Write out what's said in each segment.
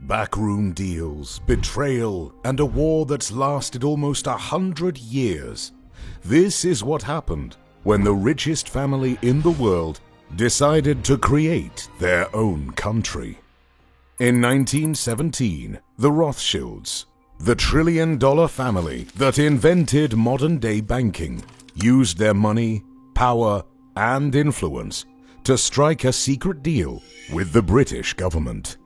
Backroom deals, betrayal, and a war that's lasted almost 100 years. This is what happened when the richest family in the world decided to create their own country. In 1917, the Rothschilds, the trillion-dollar family that invented modern-day banking, used their money, power, and influence to strike a secret deal with the British government.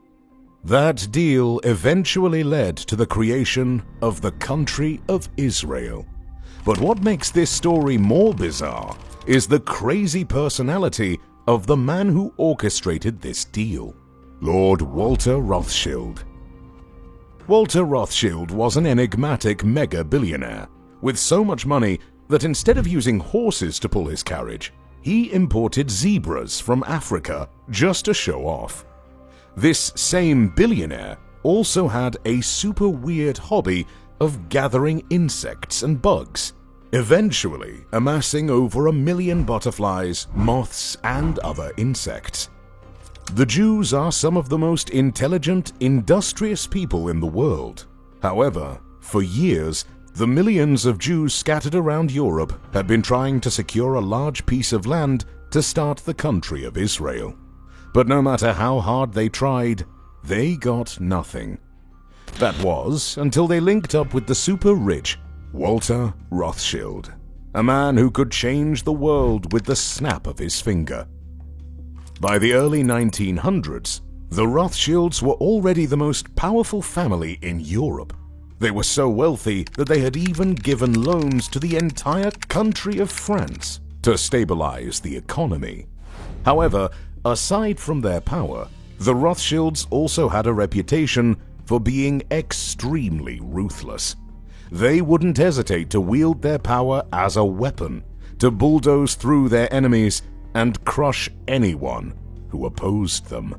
That deal eventually led to the creation of the country of Israel. But what makes this story more bizarre is the crazy personality of the man who orchestrated this deal, Lord Walter Rothschild. Walter Rothschild was an enigmatic mega-billionaire with so much money that instead of using horses to pull his carriage, he imported zebras from Africa just to show off. This same billionaire also had a super weird hobby of gathering insects and bugs, eventually amassing over 1 million butterflies, moths, and other insects. The Jews are some of the most intelligent, industrious people in the world. However, for years, the millions of Jews scattered around Europe had been trying to secure a large piece of land to start the country of Israel. But no matter how hard they tried, they got nothing. That was until they linked up with the super-rich Walter Rothschild, a man who could change the world with the snap of his finger. By the early 1900s, the Rothschilds were already the most powerful family in Europe. They were so wealthy that they had even given loans to the entire country of France to stabilize the economy. However, aside from their power, the Rothschilds also had a reputation for being extremely ruthless. They wouldn't hesitate to wield their power as a weapon, to bulldoze through their enemies and crush anyone who opposed them.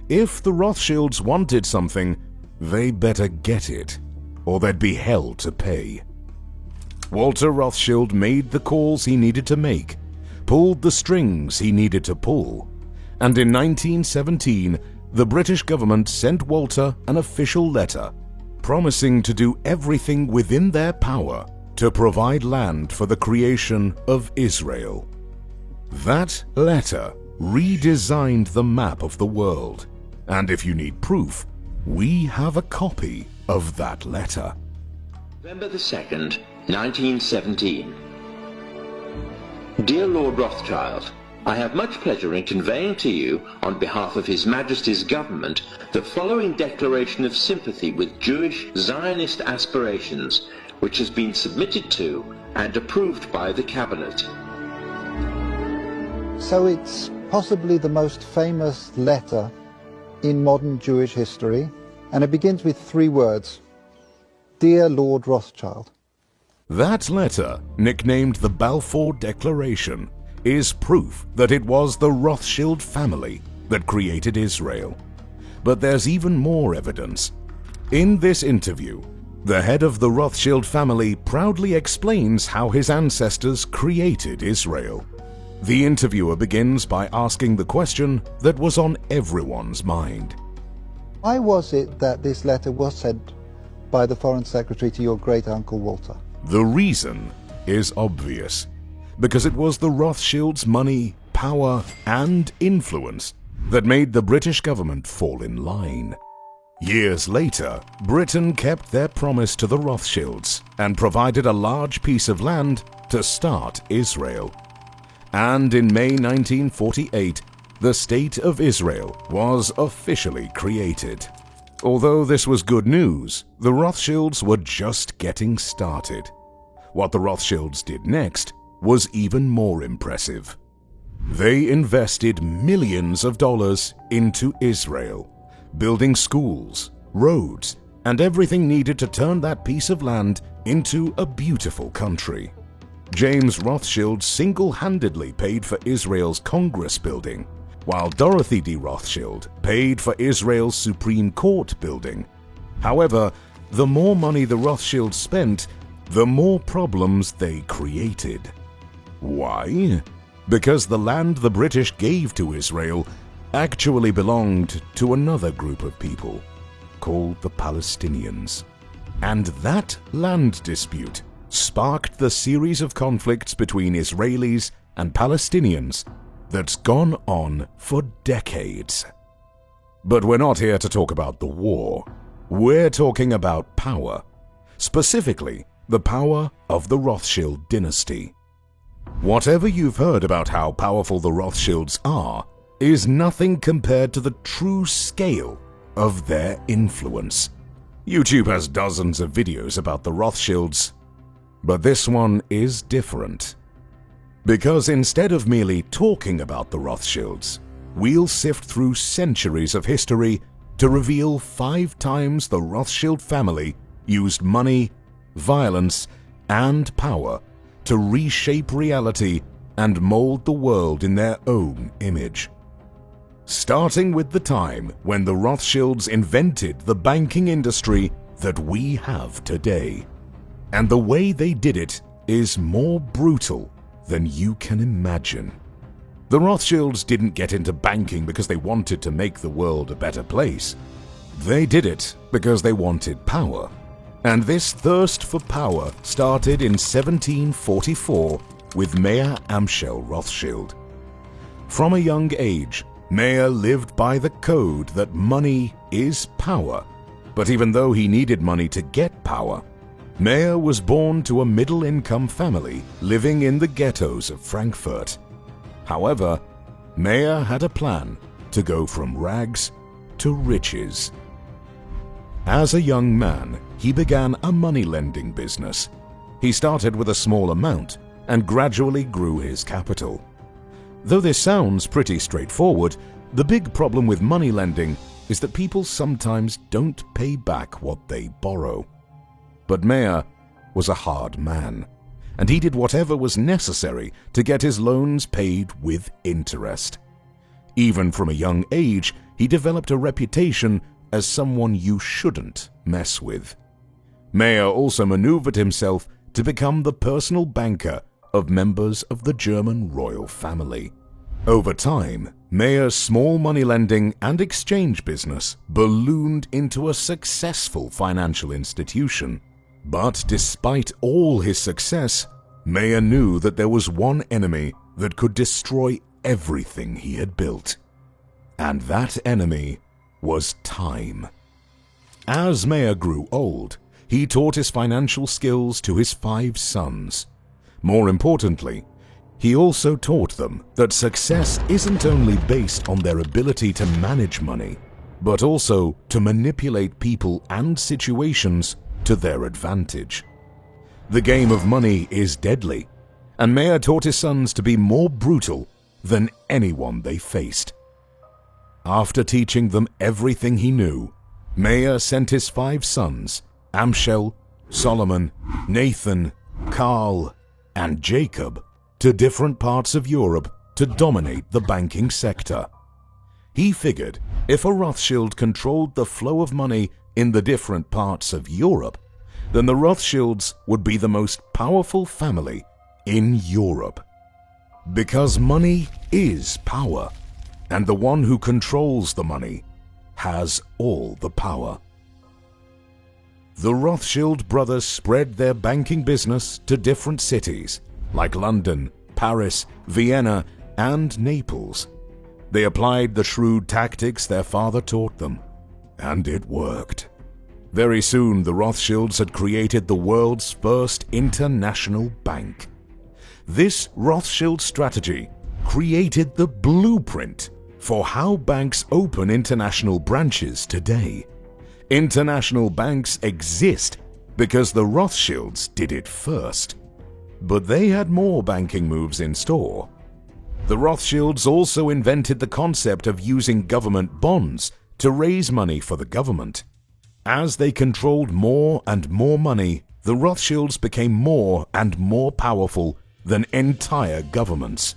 If the Rothschilds wanted something, they better get it, or they'd be hell to pay. Walter Rothschild made the calls he needed to make, pulled the strings he needed to pull, and in 1917, the British government sent Walter an official letter promising to do everything within their power to provide land for the creation of Israel. That letter redesigned the map of the world, and if you need proof, we have a copy of that letter. November the 2nd, 1917. Dear Lord Rothschild, I have much pleasure in conveying to you, on behalf of His Majesty's government, the following declaration of sympathy with Jewish Zionist aspirations, which has been submitted to and approved by the Cabinet. So it's possibly the most famous letter in modern Jewish history, and it begins with 3 words: Dear Lord Rothschild. That letter, nicknamed the Balfour Declaration, is proof that it was the Rothschild family that created Israel. But there's even more evidence. In this interview, the head of the Rothschild family proudly explains how his ancestors created Israel. The interviewer begins by asking the question that was on everyone's mind. Why was it that this letter was sent by the Foreign Secretary to your great-uncle Walter? The reason is obvious. Because it was the Rothschilds' money, power, and influence that made the British government fall in line. Years later, Britain kept their promise to the Rothschilds and provided a large piece of land to start Israel. And in May 1948, the State of Israel was officially created. Although this was good news, the Rothschilds were just getting started. What the Rothschilds did next was even more impressive. They invested millions of dollars into Israel, building schools, roads, and everything needed to turn that piece of land into a beautiful country. James Rothschild single-handedly paid for Israel's Congress building, while Dorothy D. Rothschild paid for Israel's Supreme Court building. However, the more money the Rothschilds spent, the more problems they created. Why? Because the land the British gave to Israel actually belonged to another group of people called the Palestinians. And that land dispute sparked the series of conflicts between Israelis and Palestinians that's gone on for decades. But we're not here to talk about the war. We're talking about power, specifically the power of the Rothschild dynasty. Whatever you've heard about how powerful the Rothschilds are is nothing compared to the true scale of their influence. YouTube has dozens of videos about the Rothschilds, but this one is different. Because instead of merely talking about the Rothschilds, we'll sift through centuries of history to reveal 5 times the Rothschild family used money, violence, and power to reshape reality and mold the world in their own image. Starting with the time when the Rothschilds invented the banking industry that we have today. And the way they did it is more brutal than you can imagine. The Rothschilds didn't get into banking because they wanted to make the world a better place. They did it because they wanted power. And this thirst for power started in 1744 with Mayer Amschel Rothschild. From a young age, Mayer lived by the code that money is power. But even though he needed money to get power, Mayer was born to a middle-income family living in the ghettos of Frankfurt. However, Mayer had a plan to go from rags to riches. As a young man, he began a money-lending business. He started with a small amount and gradually grew his capital. Though this sounds pretty straightforward, the big problem with money lending is that people sometimes don't pay back what they borrow. But Mayer was a hard man, and he did whatever was necessary to get his loans paid with interest. Even from a young age, he developed a reputation as someone you shouldn't mess with. Mayer also maneuvered himself to become the personal banker of members of the German royal family. Over time, Mayer's small money lending and exchange business ballooned into a successful financial institution. But despite all his success, Mayer knew that there was one enemy that could destroy everything he had built. And that enemy was time. As Mayer grew old, he taught his financial skills to his 5 sons. More importantly, he also taught them that success isn't only based on their ability to manage money, but also to manipulate people and situations to their advantage. The game of money is deadly, and Mayer taught his sons to be more brutal than anyone they faced. After teaching them everything he knew, Mayer sent his 5 sons, Amschel, Solomon, Nathan, Karl, and Jacob, to different parts of Europe to dominate the banking sector. He figured if a Rothschild controlled the flow of money in the different parts of Europe, then the Rothschilds would be the most powerful family in Europe. Because money is power, and the one who controls the money has all the power. The Rothschild brothers spread their banking business to different cities like London, Paris, Vienna, and Naples. They applied the shrewd tactics their father taught them, and it worked. Very soon, the Rothschilds had created the world's first international bank. This Rothschild strategy created the blueprint for how banks open international branches today. International banks exist because the Rothschilds did it first. But they had more banking moves in store. The Rothschilds also invented the concept of using government bonds to raise money for the government. As they controlled more and more money, the Rothschilds became more and more powerful than entire governments.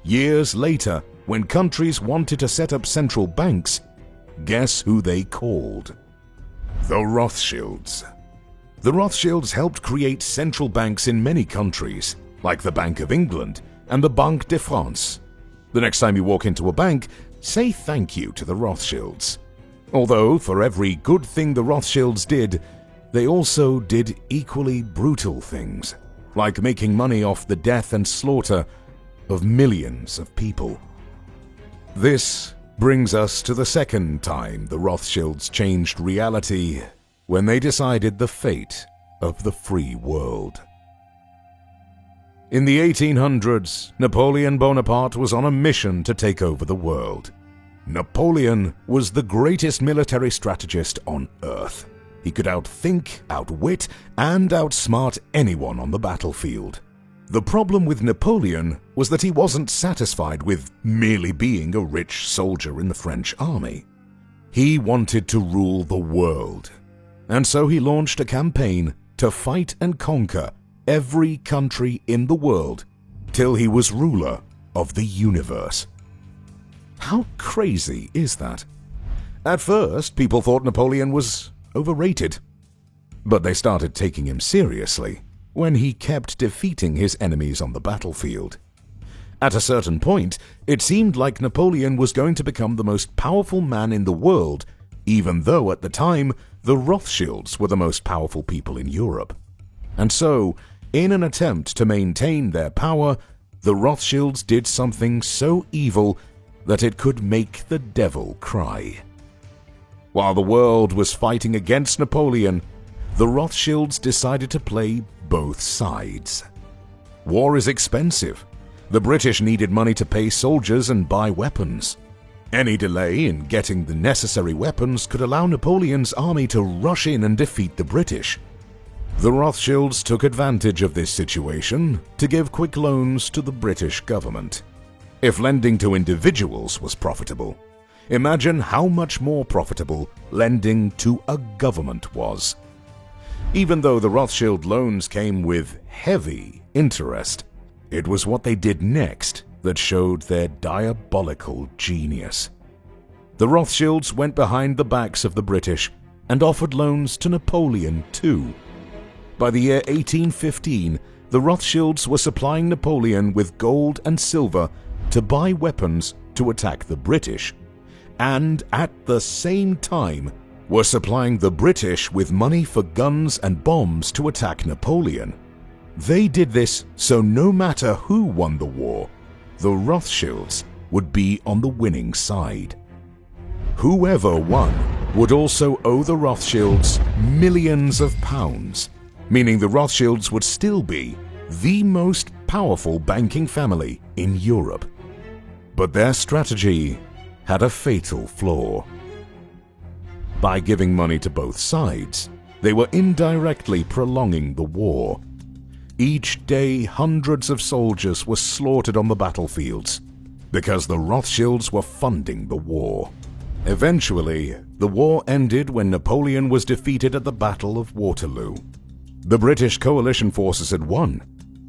Years later, when countries wanted to set up central banks, guess who they called? The Rothschilds. The Rothschilds helped create central banks in many countries, like the Bank of England and the Banque de France. The next time you walk into a bank, say thank you to the Rothschilds. Although, for every good thing the Rothschilds did, they also did equally brutal things, like making money off the death and slaughter of millions of people. This brings us to the second time the Rothschilds changed reality, when they decided the fate of the free world. In the 1800s, Napoleon Bonaparte was on a mission to take over the world. Napoleon was the greatest military strategist on Earth. He could outthink, outwit, and outsmart anyone on the battlefield. The problem with Napoleon was that he wasn't satisfied with merely being a rich soldier in the French army. He wanted to rule the world, and so he launched a campaign to fight and conquer every country in the world till he was ruler of the universe. How crazy is that? At first, people thought Napoleon was overrated, but they started taking him seriously when he kept defeating his enemies on the battlefield. At a certain point, it seemed like Napoleon was going to become the most powerful man in the world, even though at the time the Rothschilds were the most powerful people in Europe. And so, in an attempt to maintain their power, the Rothschilds did something so evil that it could make the devil cry. While the world was fighting against Napoleon, the Rothschilds decided to play both sides. War is expensive. The British needed money to pay soldiers and buy weapons. Any delay in getting the necessary weapons could allow Napoleon's army to rush in and defeat the British. The Rothschilds took advantage of this situation to give quick loans to the British government. If lending to individuals was profitable, imagine how much more profitable lending to a government was. Even though the Rothschild loans came with heavy interest, it was what they did next that showed their diabolical genius. The Rothschilds went behind the backs of the British and offered loans to Napoleon too. By the year 1815, the Rothschilds were supplying Napoleon with gold and silver to buy weapons to attack the British, and at the same time were supplying the British with money for guns and bombs to attack Napoleon. They did this so no matter who won the war, the Rothschilds would be on the winning side. Whoever won would also owe the Rothschilds millions of pounds, meaning the Rothschilds would still be the most powerful banking family in Europe. But their strategy had a fatal flaw. By giving money to both sides, they were indirectly prolonging the war. Each day, hundreds of soldiers were slaughtered on the battlefields because the Rothschilds were funding the war. Eventually, the war ended when Napoleon was defeated at the Battle of Waterloo. The British coalition forces had won,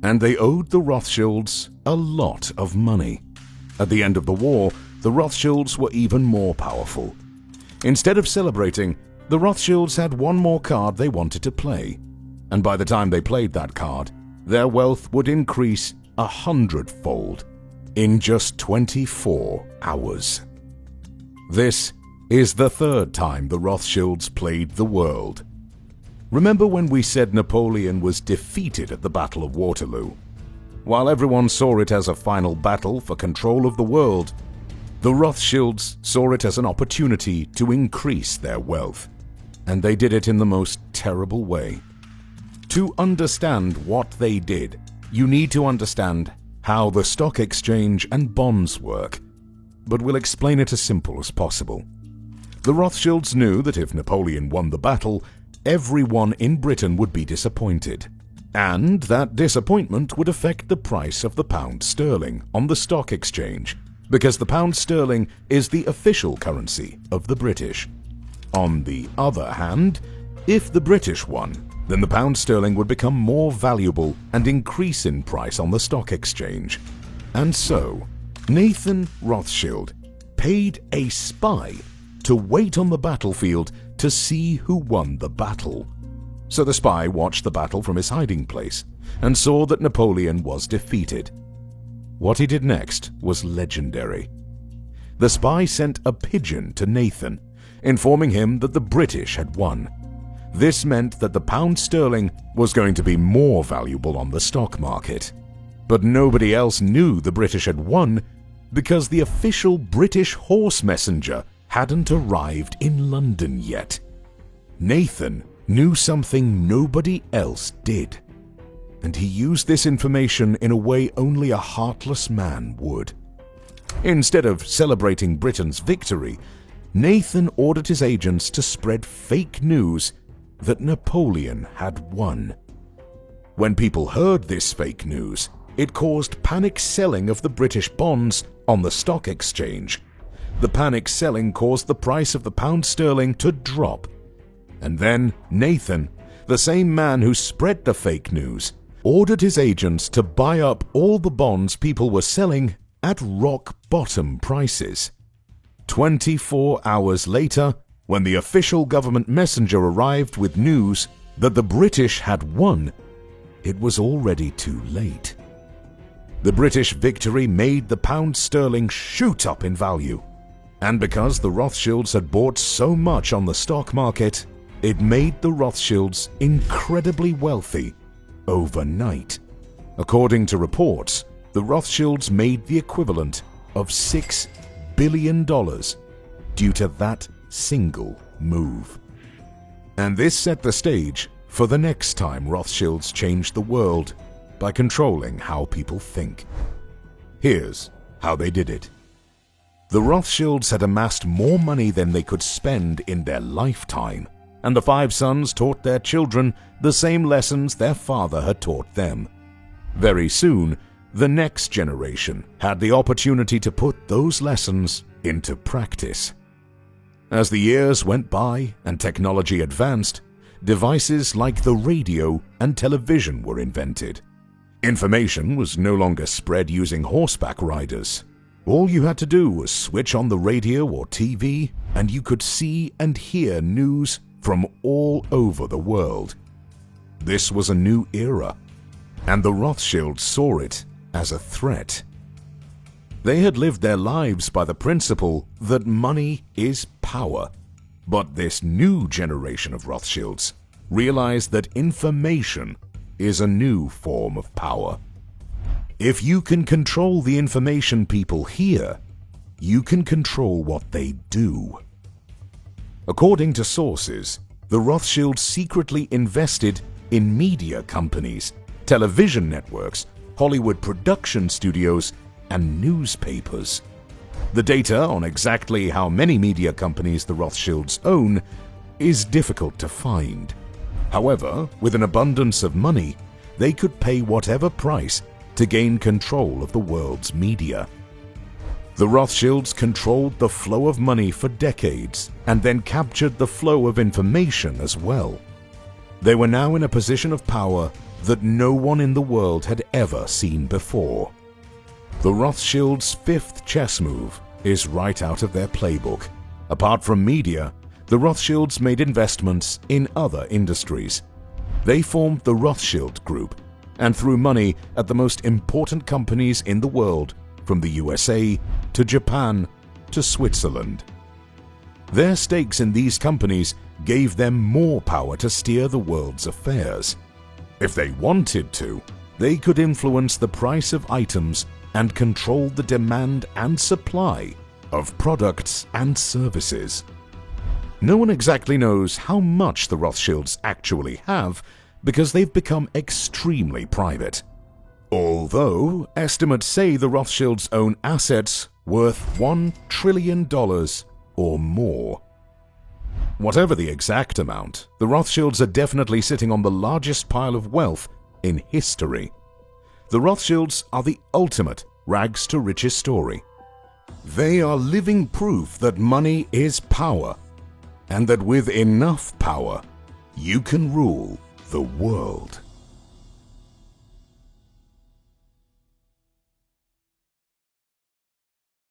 and they owed the Rothschilds a lot of money. At the end of the war, the Rothschilds were even more powerful. Instead of celebrating, the Rothschilds had one more card they wanted to play, and by the time they played that card, their wealth would increase 100-fold in just 24 hours. This is the third time the Rothschilds played the world. Remember when we said Napoleon was defeated at the Battle of Waterloo? While everyone saw it as a final battle for control of the world, the Rothschilds saw it as an opportunity to increase their wealth, and they did it in the most terrible way. To understand what they did, you need to understand how the stock exchange and bonds work, but we'll explain it as simple as possible. The Rothschilds knew that if Napoleon won the battle, everyone in Britain would be disappointed, and that disappointment would affect the price of the pound sterling on the stock exchange, because the pound sterling is the official currency of the British. On the other hand, if the British won, then the pound sterling would become more valuable and increase in price on the stock exchange. And so, Nathan Rothschild paid a spy to wait on the battlefield to see who won the battle. So the spy watched the battle from his hiding place and saw that Napoleon was defeated. What he did next was legendary. the spy sent a pigeon to Nathan, informing him that the British had won. This meant that the pound sterling was going to be more valuable on the stock market. But nobody else knew the British had won because the official British horse messenger hadn't arrived in London yet. Nathan knew something nobody else did, and he used this information in a way only a heartless man would. Instead of celebrating Britain's victory, Nathan ordered his agents to spread fake news that Napoleon had won. When people heard this fake news, it caused panic selling of the British bonds on the stock exchange. The panic selling caused the price of the pound sterling to drop. And then Nathan, the same man who spread the fake news, ordered his agents to buy up all the bonds people were selling at rock-bottom prices. 24 hours later, when the official government messenger arrived with news that the British had won, it was already too late. The British victory made the pound sterling shoot up in value, and because the Rothschilds had bought so much on the stock market, it made the Rothschilds incredibly wealthy overnight. According to reports, the Rothschilds made the equivalent of $6 billion due to that single move. And this set the stage for the next time Rothschilds changed the world by controlling how people think. Here's how they did it. The Rothschilds had amassed more money than they could spend in their lifetime, and the 5 sons taught their children the same lessons their father had taught them. Very soon, the next generation had the opportunity to put those lessons into practice. As the years went by and technology advanced, devices like the radio and television were invented. Information was no longer spread using horseback riders. All you had to do was switch on the radio or TV, and you could see and hear news from all over the world. This was a new era, and the Rothschilds saw it as a threat. They had lived their lives by the principle that money is power, but this new generation of Rothschilds realized that information is a new form of power. If you can control the information people hear, you can control what they do. According to sources, the Rothschilds secretly invested in media companies, television networks, Hollywood production studios, and newspapers. The data on exactly how many media companies the Rothschilds own is difficult to find. However, with an abundance of money, they could pay whatever price to gain control of the world's media. The Rothschilds controlled the flow of money for decades and then captured the flow of information as well. They were now in a position of power that no one in the world had ever seen before. The Rothschilds' 5th chess move is right out of their playbook. Apart from media, the Rothschilds made investments in other industries. They formed the Rothschild Group and threw money at the most important companies in the world, from the USA to Japan to Switzerland. Their stakes in these companies gave them more power to steer the world's affairs. If they wanted to, they could influence the price of items and control the demand and supply of products and services. No one exactly knows how much the Rothschilds actually have because they've become extremely private. Although estimates say the Rothschilds own assets worth $1 trillion or more. Whatever the exact amount, the Rothschilds are definitely sitting on the largest pile of wealth in history. The Rothschilds are the ultimate rags to riches story. They are living proof that money is power, and that with enough power, you can rule the world.